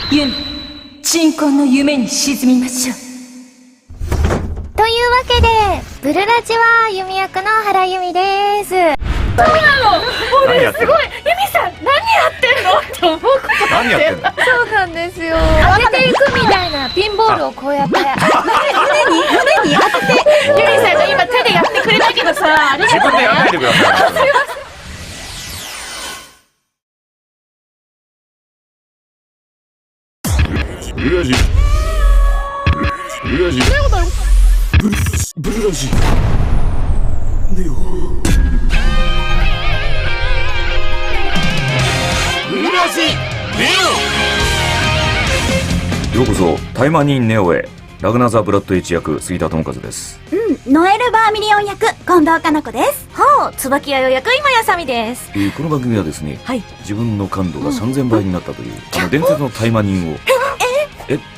ユミ、鎮魂の夢に沈みましょう。というわけで、ブルラジはユミ役の原由美です。そうなの。もうね、すごい。ユミさん、何やってんのって思うことあって。何やってんの。そうなんですよ。当てていくみたいなピンボールをこうやって。胸に当てて。ユミさんが今手でやってくれたけどさ、ありがとうね。自分でやらないでください。ブルラジ。ブルラジ。ブルラジ。ネオ。ブルラジ。ネオ。ようこそタイマニーネオへ。ラグナーザ・ブラッド H 役杉田智和です。ノエル・バーミリオン役近藤かな子です。椿屋役今やさみです。この番組はですね、はい、自分の感度が3000倍になったという、伝説のタイマニンを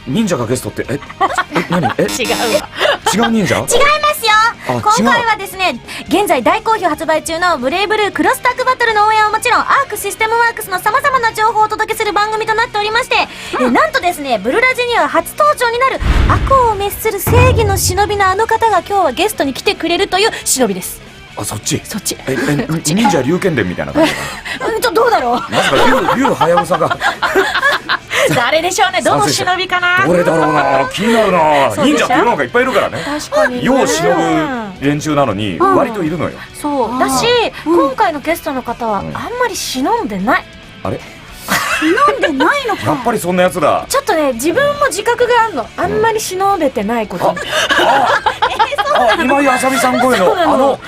忍者がゲストって何違うわ。違う忍者？違いますよ。今回はですね、現在大好評発売中のブレイブルークロスタッグバトルの応援はもちろんアークシステムワークスの様々な情報をお届けする番組となっておりまして、なんとですね、ブルラジには初登場になる悪を滅する正義の忍びのあの方が今日はゲストに来てくれるという忍びです。あ、そっち忍者龍剣伝みたいな感じだどうだろう。まさか龍はやぶさが誰でしょうね。どの忍びかな。どれだろうな、気になるな。忍者って世の中いっぱいいるからね。確かに。世を忍ぶ連中なのに割といるのよ。そうだし、今回のゲストの方はあんまり忍んでない。あれ？忍んでないのか。やっぱりそんなやつだ。ちょっとね、自分も自覚があるの。あんまり忍んでてないこと。今井あさみさん声のそうなのよ。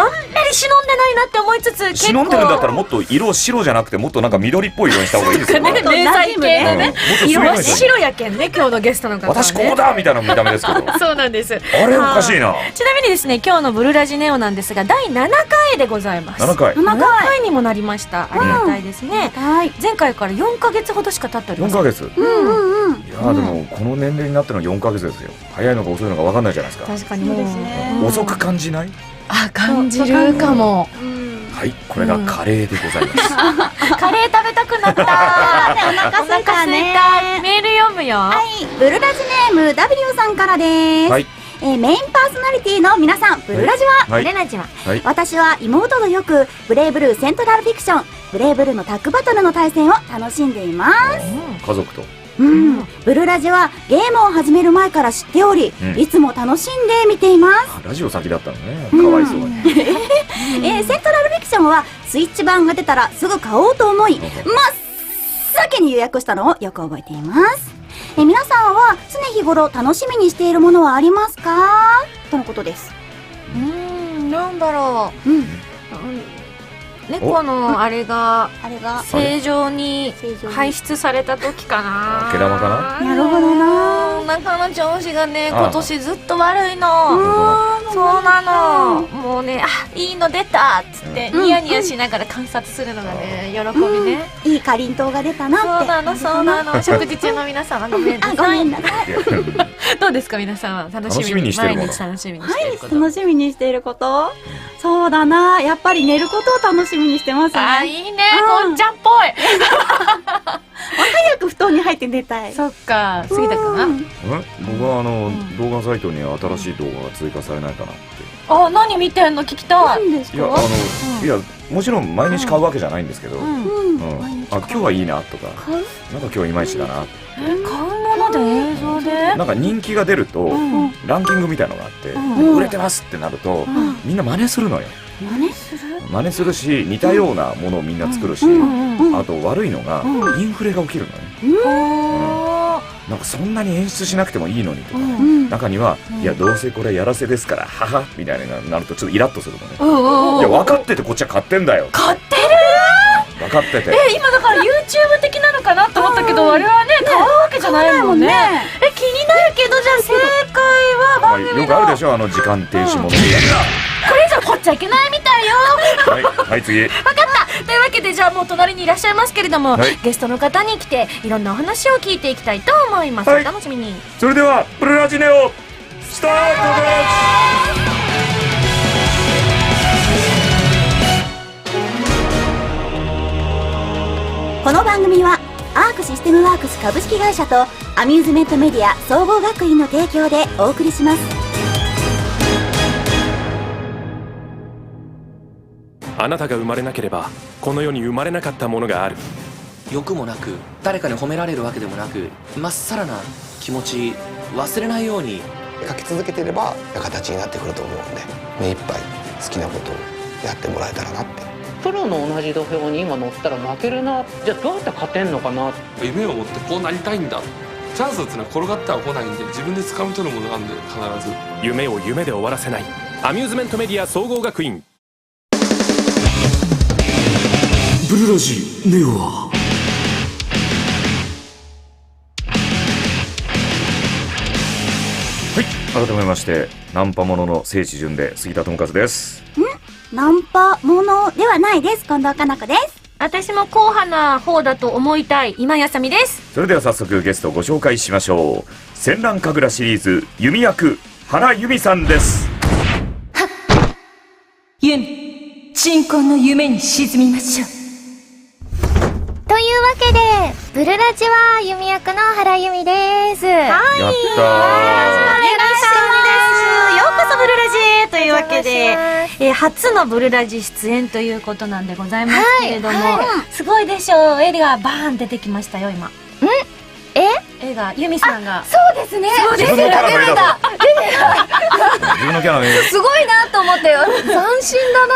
あんまり忍んでないなって思いつつ、結構忍んでるんだったらもっと色白じゃなくてもっとなんか緑っぽい色にした方がいいですよね。迷彩系のね、色は白白やけんね、今日のゲストの方はね。私ここだみたいな見た目ですけど。そうなんです。あれおかしいな。ちなみにですね、今日のブルラジネオなんですが第7回でございます。7回にもなりました。ありがたいですね。前回から4ヶ月ほどしか経っておりません。4ヶ月。いやでもこの年齢になっての4ヶ月ですよ。早いのか遅いのか分かんないじゃないですか。確かにもう遅く感じない？あ、感じるかも。はい、これがカレーでございます。カレー食べたくなった。お腹すいたね。メール読むよ。はい、ブルラジネーム W さんからです。はい。メインパーソナリティの皆さん、ブルラジは、はい、ブレラジは、はい、私は妹とよくブレイブルーセントラルフィクションブレイブルーのタッグバトルの対戦を楽しんでいます。家族とブルラジはゲームを始める前から知っており、いつも楽しんで見ています。ラジオ先だったのね。かわいそうに。セントラルフィクションはスイッチ版が出たらすぐ買おうと思い、真っ先に予約したのをよく覚えています。皆さんは常日頃楽しみにしているものはありますかとのことです。なんだろう。猫のあれが正常に排出された時かな。毛玉かな。なるほどな。お腹の調子がね、今年ずっと悪いの。そうなの。もうね、あ、いいの出たっつってニヤニヤしながら観察するのがね、喜びね。いいかりんとうが出たなって。そうなの。食事中の皆様ごめんなさい。ごめんなさい。どうですか皆さんは楽しみにしてるもの。毎日楽しみにしてること。楽しみにしていること。そうだな。やっぱり寝ることを楽しみにしてますね。あ、いいね。こんちゃんっぽい。早く布団に入って寝たい。そっか。過ぎたかな。僕は動画サイトに新しい動画が追加されないかなって。あ、何見てんの聞きたい。いやもちろん毎日買うわけじゃないんですけど、あ、今日はいいなとか、なんか今日いまいちだな。買うもので映像でなんか人気が出るとランキングみたいのがあって売れてますってなるとみんな真似するのよ。真似するし、似たようなものをみんな作るし、あと悪いのがインフレが起きるのね。なんかそんなに演出しなくてもいいのにとか、中にはいやどうせこれやらせですから母みたいななるとちょっとイラッとするのね。いや分かっててこっちは買ってんだよ。買ってる。分かってて。今だから YouTube 的なのかなと思ったけど、あれはね買うわけじゃないもんね。気になるけど、じゃあ正解は番組のよくあるでしょ、時間停止もの。これ以上凝っちゃいけないみたいよ。はい次。分かった。というわけで、じゃあもう隣にいらっしゃいますけれども、ゲストの方に来ていろんなお話を聞いていきたいと思います。お楽しみに。それではブルラジネオスタートです。この番組はアークシステムワークス株式会社とアミューズメントメディア総合学院の提供でお送りします。あなたが生まれなければこの世に生まれなかったものがある。欲もなく誰かに褒められるわけでもなく、まっさらな気持ち忘れないように書き続けていれば形になってくると思うんで、目いっぱい好きなことをやってもらえたらなって。プロの同じ土俵に今乗ったら負けるな、じゃあどうやって勝てんのかな。夢を持ってこうなりたいんだ。チャンスっていうのは転がっては来ないんで、自分で掴み取るものなんで、必ず夢を夢で終わらせない。アミューズメントメディア総合学院。ブルラジネオは改めましてナンパものの聖地巡で杉田智和です。ナンパものではないです。近藤かな子です。私も硬派な方だと思いたい今井あさみです。それでは早速ゲストをご紹介しましょう。戦乱神楽シリーズ弓役原由美さんです。ユミ、鎮魂の夢に沈みましょう。というわけでブルラジは弓役の原由美です。やったー。ようこそブルラジというわけで、初のブルラジ出演ということなんでございますけれども、すごいでしょう。絵がバーン出てきましたよ今。絵が由美さんが。そうですね。そうです。自分のキャラの絵だと。自分のキャラの絵。すごいなと思って斬新だな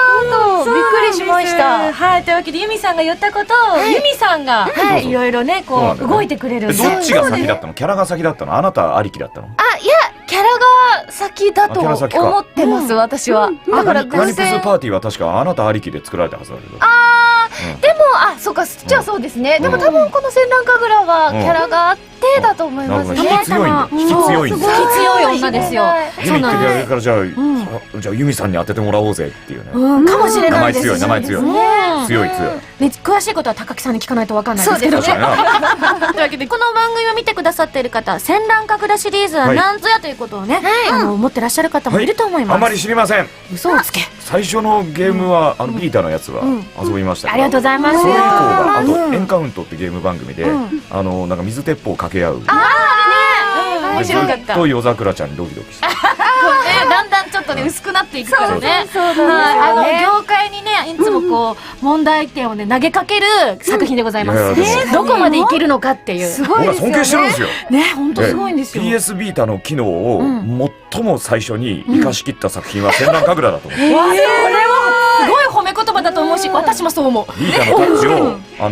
とびっくりしました。はい、というわけで由美さんが言ったことを、由美さんがいろいろねこう動いてくれるんで。どっちが先だったの？キャラが先だったの？あなたありきだったの？いやキャラが先だと思ってます私は。だから偶ナニプス然。パーティーは確かあなたありきで作られたはずだけど。でもそうかじゃあそうですね。でも多分この戦乱神楽はキャラがあってだと思いますね。引き強いんだ。引き強いんだ。引き強い女ですよ。ユミってやるからじゃあユミさんに当ててもらおうぜっていうね。かもしれないです。名前強い。強い。詳しいことは高木さんに聞かないとわかんないですけどね。というわけでこの番組を見てくださっている方、戦乱神楽シリーズは何ぞやということをね、持ってらっしゃる方もいると思います。あまり知りません。嘘をつけ。最初のゲームはビータのやつは遊びましたけど。ありがとうございます。それ以降があとエンカウントってゲーム番組でなんか水鉄砲を掛け合う。面白かった。ずっと夜桜ちゃんにドキドキして。だんだんちょっとね薄くなっていくからね。業界にねいつもこう問題点をね投げかける作品でございます。どこまでいけるのかっていう。すごいですよね。尊敬してるんですよ。ね、本当すごいんですよ。PS ビータの機能を最も最初に生かしきった作品は戦乱神楽だと思う。これはすごい褒め言葉だと思うし、私もそう思う。ビータのタッチ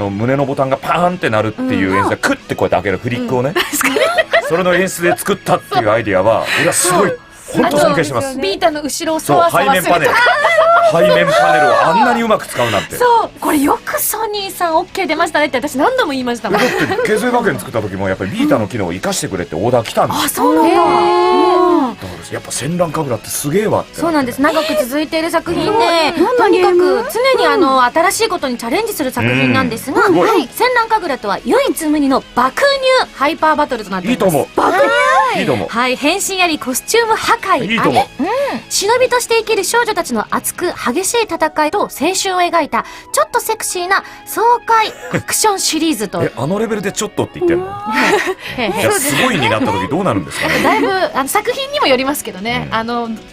を胸のボタンがパーンってなるっていう演出でクッてこうやって開けるフリックをね、それの演出で作ったっていうアイディアは俺はすごい本当尊敬してます。ビータの後ろをそう背面パネルをあんなにうまく使うなんて。そうこれよくソニーさん OK 出ましたねって私何度も言いましたもん。だって形成学園作った時もやっぱりビータの機能を生かしてくれってオーダー来たんですよ。あ、そうなんだ。だからやっぱ戦乱神楽ってすげえわって。そうなんです。長く続いている作品で、とにかく常に新しいことにチャレンジする作品なんですが、戦乱神楽とは唯一無二の爆乳ハイパーバトルとなっています。いいと思う。爆乳。いいと思う。はい、変身ありコスチューム破壊あり。いいと思う。忍びとして生きる少女たちの熱く激しい戦いと青春を描いたちょっとセクシーな爽快アクションシリーズと。あのレベルでちょっとって言ってんの？じゃあすごいになった時どうなるんですかね。だいぶ作品にもよりますけどね、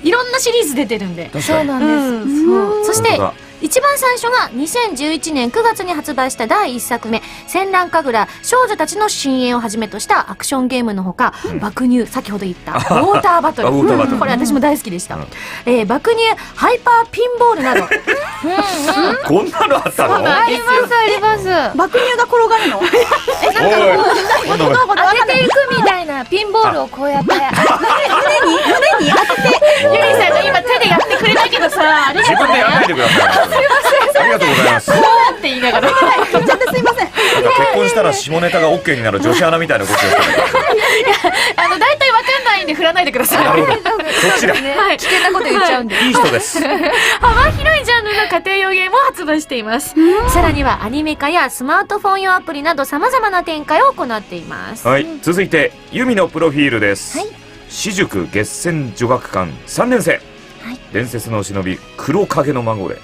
いろんなシリーズ出てるんで。そうなんです。そして一番最初が2011年9月に発売した第1作目戦乱神楽少女たちの深淵をはじめとしたアクションゲームのほか、爆乳先ほど言ったウォーターバトルこれ私も大好きでした、爆乳ハイパーピンボールなどこんなのあったの？ありますあります。爆乳が転がるの？当てていくみたいなピンボールをこうやって胸に当ててゆりさんが今手でやってくれたけどさ、ありがとう自分でやらないでください。ありがとうございます。って言いながらちょっとすいません。結婚したら下ネタが OK になる女子アナみたいなことをしてる。大体わかんないんで振らないでください。なるほど。そっちだ。はい、危険なこと言っちゃうんで。いい人です。幅広いジャンルの家庭用ゲームを発売しています。さらにはアニメ化やスマートフォン用アプリなど様々な展開を行っています。はい、続いてユミのプロフィールです。私塾月戦女学館3年生、伝説の忍び黒影の孫で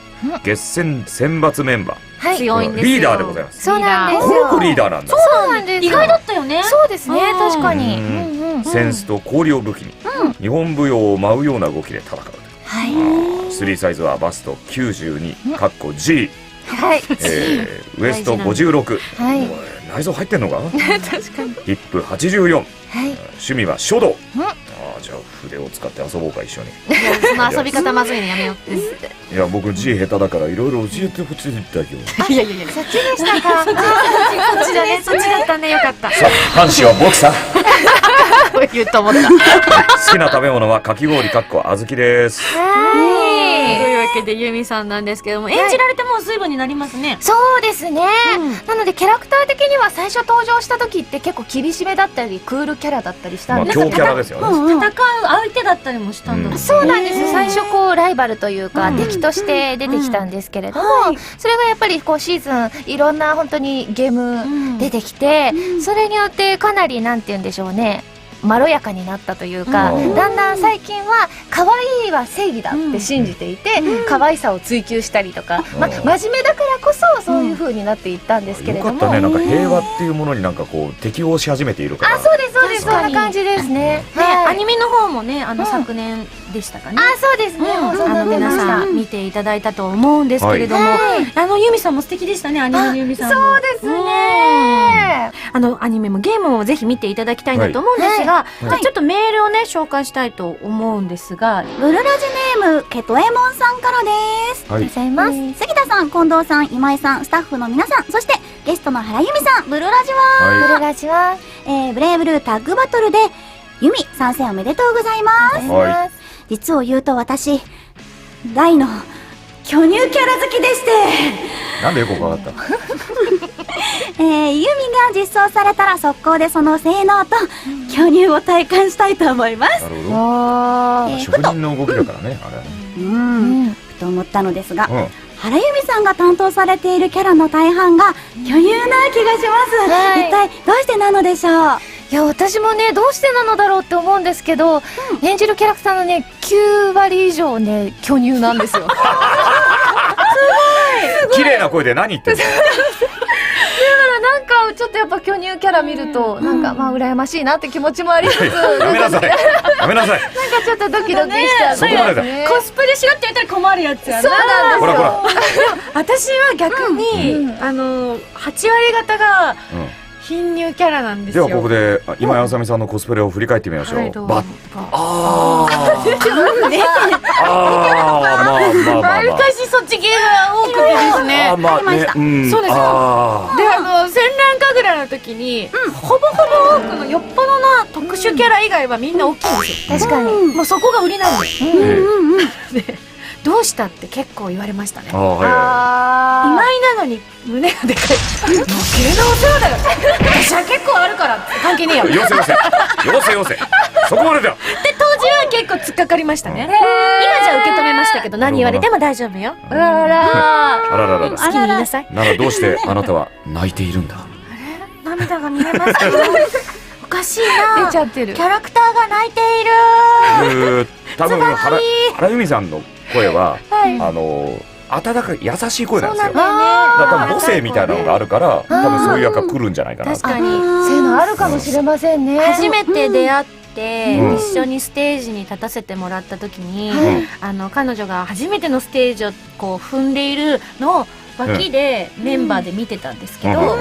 決戦選抜メンバー、強いんですよ。リーダーでございます。そうなんですコよ。ロコリーダーなんだ。そうなんですよ。意外だったよね。そうですね、確かに。センスと氷を武器に、日本舞踊を舞うような動きで戦う。3サイズはバスト92かっこ G、ウエスト56、内臓入ってんのかヒップ84、趣味は書道。じゃあ筆を使って遊ぼうか一緒に。その遊び方まずいのやめよう。いや僕 G 下手だからいろいろ教えてほしいんだよ。いやいやそっちでしたか。そっちだね、そっちだったね、よかった。さあ阪神は僕さ。言うと思った。好きな食べ物はかき氷かっこ小豆です。というわけでユミさんなんですけども、演じられてもう随分になりますね。そうですね、なのでキャラクター的には最初登場した時って結構厳しめだったりクールキャラだったりしたんですけど、強キャラですよね。戦う相手だったりもしたんだ。そうなんです。最初こうライバルというか敵として出てきたんですけれども、それがやっぱりこうシーズンいろんな本当にゲーム出てきて、それによってかなりなんて言うんでしょうね、まろやかになったというか、だんだん最近は可愛いは正義だって信じていて、可愛さを追求したりとか、真面目だからこそそういう風になっていったんですけれども、よかったね。なんか平和っていうものになんかこう適応し始めているから。そうですそうです、そんな感じですね。アニメの方もね、昨年でしたかね。そうですね、皆さん見ていただいたと思うんですけれども、ユミさんも素敵でしたね。アニメのユミさんも。そうですね。アニメもゲームもぜひ見ていただきたいなと思うんですが、ちょっとメールをね紹介したいと思うんですが、ブルラジネームケトエモンさんからです。ありがとうございます。杉田さん、近藤さん、今井さん、スタッフの皆さん、そしてゲストの原由美さん、ブルラジは、ブルラジは、ブレイブルータッグバトルで由美参戦おめでとうございます。実を言うと私大の巨乳キャラ好きでして、なんでよくわかった。由美が実装されたら速攻でその性能と巨乳を体感したいと思います。なるほど。職人の動きだからね、あれはね。ふと思ったのですが、原由美さんが担当されているキャラの大半が巨乳な気がします。一体どうしてなのでしょう。いや、私もね、どうしてなのだろうって思うんですけど、演じるキャラクターのね、9割以上ね、巨乳なんですよ。すごい綺麗な声で何言ってんの。だからなんかちょっとやっぱ巨乳キャラ見ると、なんかまあ羨ましいなって気持ちもありつつ、やめなさいやめなさい。なんかちょっとドキドキしちゃう。そこまでだ。コスプレしろって言ったら困るやつやな。そうなんですよ。私は逆に8割方が貧乳キャラなんですよ。ではここで今井あさみさんのコスプレを振り返ってみましょう。バッ。わりかしそっち系が多くてですね。そうですよ。で、戦乱神楽の時にほぼほぼ多くのよっぽどな特殊キャラ以外はみんな大きいんですよ。確かに。もうそこが売りなんです。どうしたって結構言われましたね。今井なのに胸がでかい。余計なお世話だよ。私は結構あるから関係ねえよ。よせよせよせよせ。そこまでだ。で当時は結構突っかかりましたね。今じゃ受け止めましたけど、何言われても大丈夫よ。あららら。好きに言いなさい。ならどうしてあなたは泣いているんだ。涙が見えますけど。おかしいな。出ちゃってる。キャラクターが泣いている。多分原由美さんの声は温かい優しい声なんですよ。だから多分母性みたいなのがあるから、多分そういう役が来るんじゃないかな。確かにそういうのあるかもしれませんね。初めて出会って一緒にステージに立たせてもらった時に、彼女が初めてのステージをこう踏んでいるのを脇でメンバーで見てたんですけど、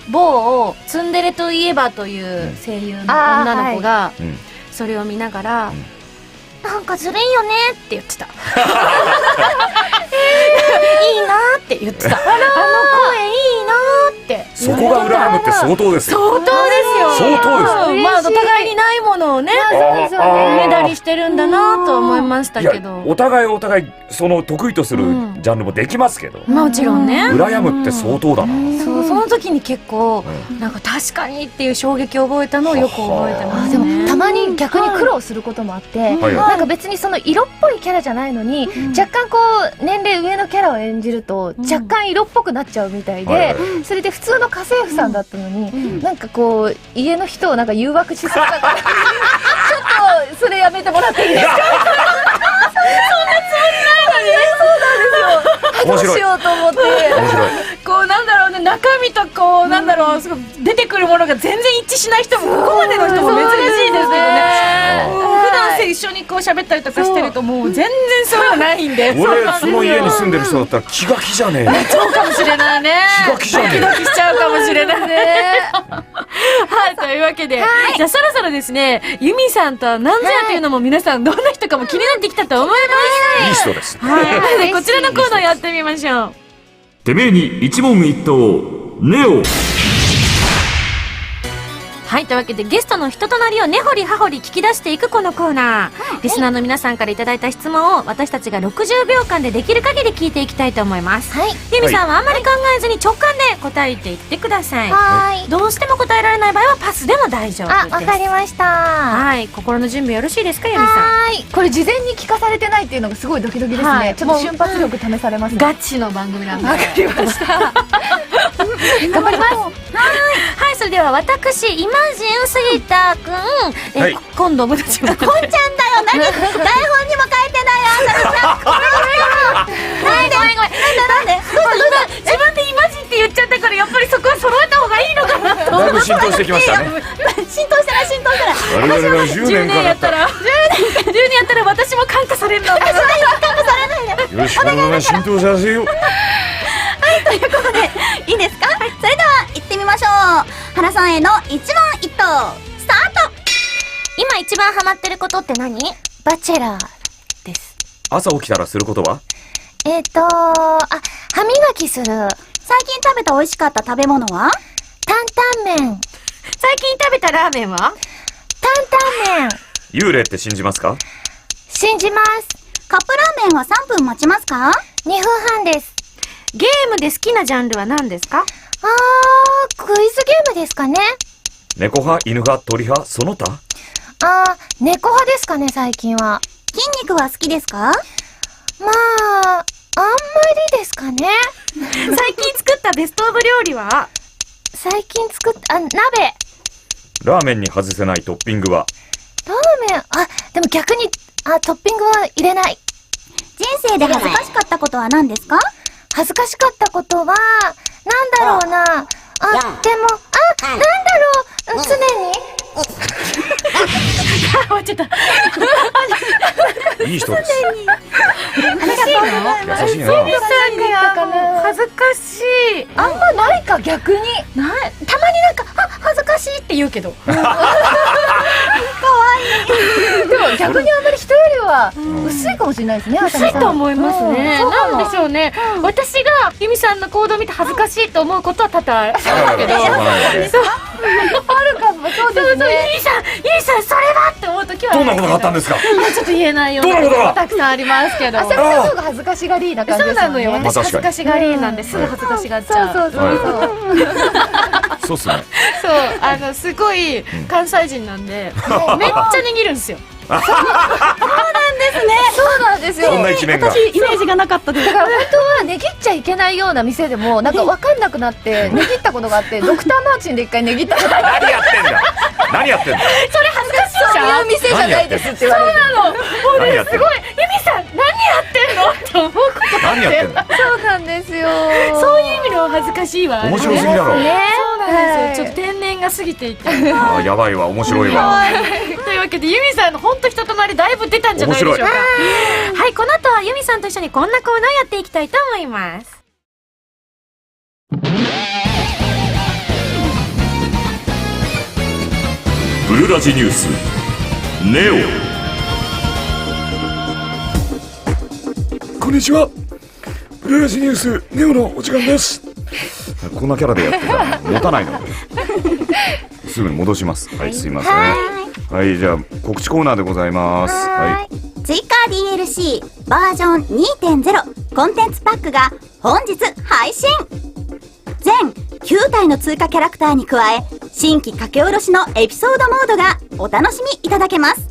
某ツンデレといえばという声優の女の子がそれを見ながら、なんかずるいよねって言ってた。いいなって言ってた。あの声いいなって。そこが羨むって相当ですよ。相当ですよ。相当です。まあお互いにないものをね、ねだりしてるんだなと思いましたけど。お互いその得意とするジャンルもできますけど。もちろんね。羨むって相当だな。そう、その時に結構なんか確かにっていう衝撃を覚えたのをよく覚えてますね。でもたまに逆に苦労することもあって、なんか別にその色っぽいキャラじゃないのに、若干こう年齢上のキャラを演じると若干色っぽくなっちゃうみたいで、それで普通の家政婦さんだったのに、なんかこう家の人をなんか誘惑しそうだからちょっとそれやめてもらっていいですか。そんなつもりないのに。そうなんですよ。どうしようと思って。面白い。こうなんだろうね、中身とこうなんだろう、すごい出てくるものが全然一致しない人もここまでの人も珍しいですけどね。普段一緒にこう喋ったりとかしてるともう全然そういうのないんで。俺その家に住んでる人だったら気が気じゃねえ。そうかもしれないね。気が気じゃねえ。ドキドキしちゃうかもしれないね。はい、というわけで、じゃあそろそろですね、ユミさんとは何ぞやというのも皆さんどんな人かも気になってきたと思います。いい人です。はい、こちらのコーナーやってみましょう。てめえに一問一答ネオ。はい、というわけでゲストの人となりを根掘り葉掘り聞き出していくこのコーナー、リスナーの皆さんからいただいた質問を私たちが60秒間でできる限り聞いていきたいと思います。ユミさんはあんまり考えずに直感で答えていってください。はい。どうしても答えられない場合はパスでも大丈夫です。わかりました。はい、心の準備よろしいですか、ユミさん。はい。これ事前に聞かされてないっていうのがすごいドキドキですね。ちょっと瞬発力試されますね。ガチの番組なんで。わかりました。頑張ります。はい、それでは私イマジン杉田くん、今度もたちはこんちゃんだよ。何台本にも書いてないよ。なんでなんで自分でイマジンって言っちゃったから、やっぱりそこは揃えた方がいいのかなと。だいぶ浸透してきましたね。浸透してない。我々が10年間やったら10年やったら私も感化されるの。感化されないで。よし、このまま浸透させよう。はい、ということでいいですか。それでは行ってみましょう。原さんへの一問一答スタート。今一番ハマってることって何？バチェラーです。朝起きたらすることは？歯磨きする。最近食べた美味しかった食べ物は？担々麺。最近食べたラーメンは？担々麺。幽霊って信じますか？信じます。カップラーメンは3分待ちますか？2分半です。ゲームで好きなジャンルは何ですか？クイズゲームですかね。猫派、犬派、鳥派、その他？猫派ですかね、最近は。筋肉は好きですか？まあ、あんまりですかね。最近作ったベストオブ料理は？最近作った、鍋。ラーメンに外せないトッピングは？ラーメン、でも逆に、トッピングは入れない。人生で恥ずかしかったことは何ですか？恥ずかしかったことは、なんだろうな。でも、なんだろう、常に。終わっちゃった。いい人です。優しいな。恥ずかしい。あんまないか、逆に。たまになんか、恥ずかしいって言うけど。かわいい。でも逆にあんまり人よりは薄いかもしれないですね。薄いと思いますね。なんでしょうね。私がユミさんの行動を見て恥ずかしいと思うことは多々あるけど。そう。あるかも。そうですね。ユミさんそれはって思うときは。どんなことがあったんですか？ちょっと言えないようなことがたくさんありますけど。浅草の方が恥ずかしがりな感じですよね。そうなのよ。私恥ずかしがりなんですぐ恥ずかしがっちゃう。そうっすね。そう、すごい関西人なんで、めっちゃ握るんですよ。そうなんですね。そうなんですよ。そんな一面が。私イメージがなかったです。だから本当は値切っちゃいけないような店でもなんか分かんなくなって値切ったことがあって、ドクターマーチンで一回値切ったことがあって。何やってんだ。何やってんだ。それ恥ずかしいじゃん。そういう店じゃないですって言われる。そうなの。俺すごいユミさん何やってんのって思うことがあって。何やってんだ。そうなんですよ。そういう意味では恥ずかしいわ。面白すぎだろ。そうなんですよ。ちょっと天然が過ぎていて。やばいわ、面白いわ。というわけでユミさんの本当人となりだいぶ出たんじゃないでしょうか。はい、この後はユミさんと一緒にこんなコーナーやっていきたいと思います。ブルラジニュースネオ。こんにちは。ブルラジニュースネオのお時間です。こんなキャラでやってたら持たないのですぐに戻します。はい、すいません。はい、じゃあ告知コーナーでございます。はい。追加 DLC バージョン 2.0 コンテンツパックが本日配信。全9体の追加キャラクターに加え、新規書き下ろしのエピソードモードがお楽しみいただけます。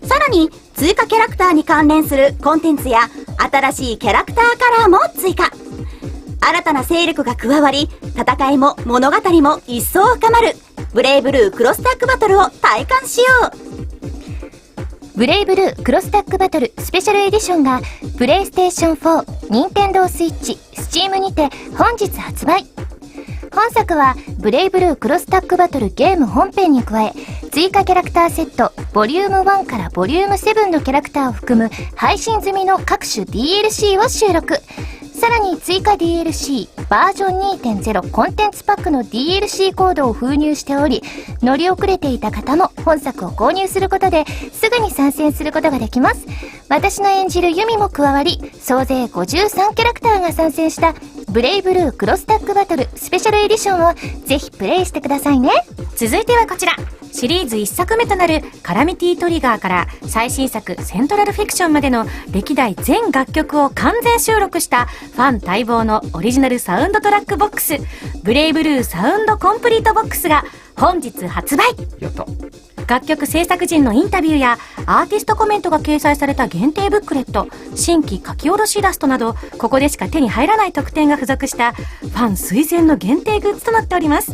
さらに追加キャラクターに関連するコンテンツや新しいキャラクターカラーも追加。新たな勢力が加わり、戦いも物語も一層深まるブレイブルークロスタッグバトルを体感しよう。ブレイブルークロスタックバトルスペシャルエディションがプレイステーション4、ニンテンドースイッチ、スチームにて本日発売。本作はブレイブルークロスタックバトルゲーム本編に加え、追加キャラクターセットボリューム1からボリューム7のキャラクターを含む配信済みの各種 DLC を収録。さらに追加 DLC バージョン 2.0 コンテンツパックの DLC コードを封入しており、乗り遅れていた方も本作を購入することですぐに参戦することができます。私の演じるユミも加わり、総勢53キャラクターが参戦したブレイブルークロスタックバトルスペシャルエディションをぜひプレイしてくださいね。続いてはこちら、シリーズ1作目となるカラミティトリガーから最新作セントラルフィクションまでの歴代全楽曲を完全収録したファン待望のオリジナルサウンドトラックボックス、ブレイブルーサウンドコンプリートボックスが本日発売。やった。楽曲制作陣のインタビューやアーティストコメントが掲載された限定ブックレット、新規書き下ろしイラストなど、ここでしか手に入らない特典が付属したファン推薦の限定グッズとなっております。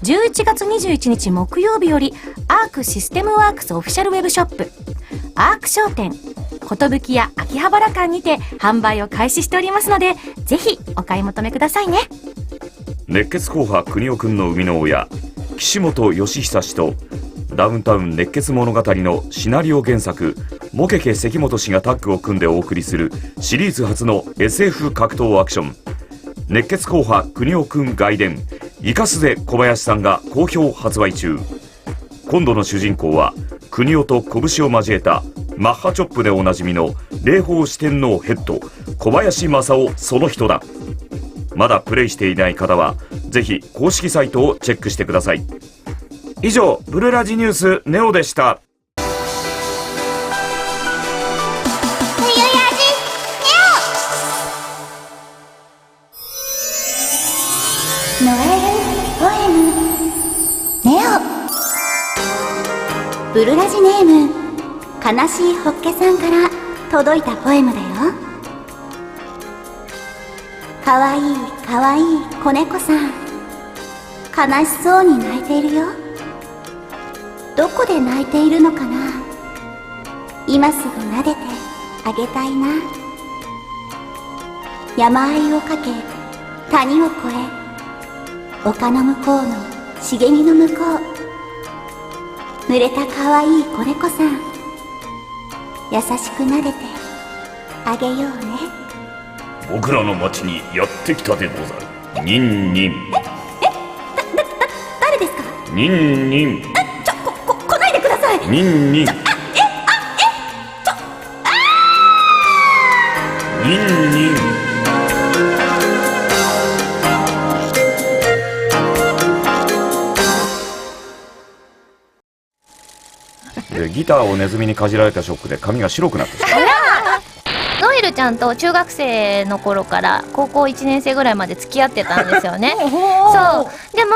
11月21日木曜日よりアークシステムワークスオフィシャルウェブショップアーク商店寿屋秋葉原館にて販売を開始しておりますので、ぜひお買い求めくださいね。熱血硬派国尾くんの生みの親岸本義久氏とダウンタウン熱血物語のシナリオ原作モケケ関本氏がタッグを組んでお送りするシリーズ初の SF 格闘アクション、熱血硬派国尾くん外伝イカスゼ小林さんが好評発売中。今度の主人公は国尾と拳を交えたマッハチョップでおなじみの霊峰四天王ヘッド小林正夫その人だ。まだプレイしていない方はぜひ公式サイトをチェックしてください。以上、ブルラジニュースネオでした。ノエルポエムネオ。ブルラジネーム悲しいホッケさんから届いたポエムだよ。かわいいかわいい子猫さん、悲しそうに泣いているよ。どこで泣いているのかな。今すぐ撫でてあげたいな。山あいをかけ谷を越え、丘の向こうの茂みの向こう、濡れたかわいい子猫さん、優しく撫でてあげようね。僕らの町にやってきたでござる。ニンニン。誰ですか。ニンニン。来ないでください。ニンニン。ニンニン。ギターをネズミにかじられたショックで髪が白くなってしまう。ノエルちゃんと中学生の頃から高校1年生ぐらいまで付き合ってたんですよね。そうでも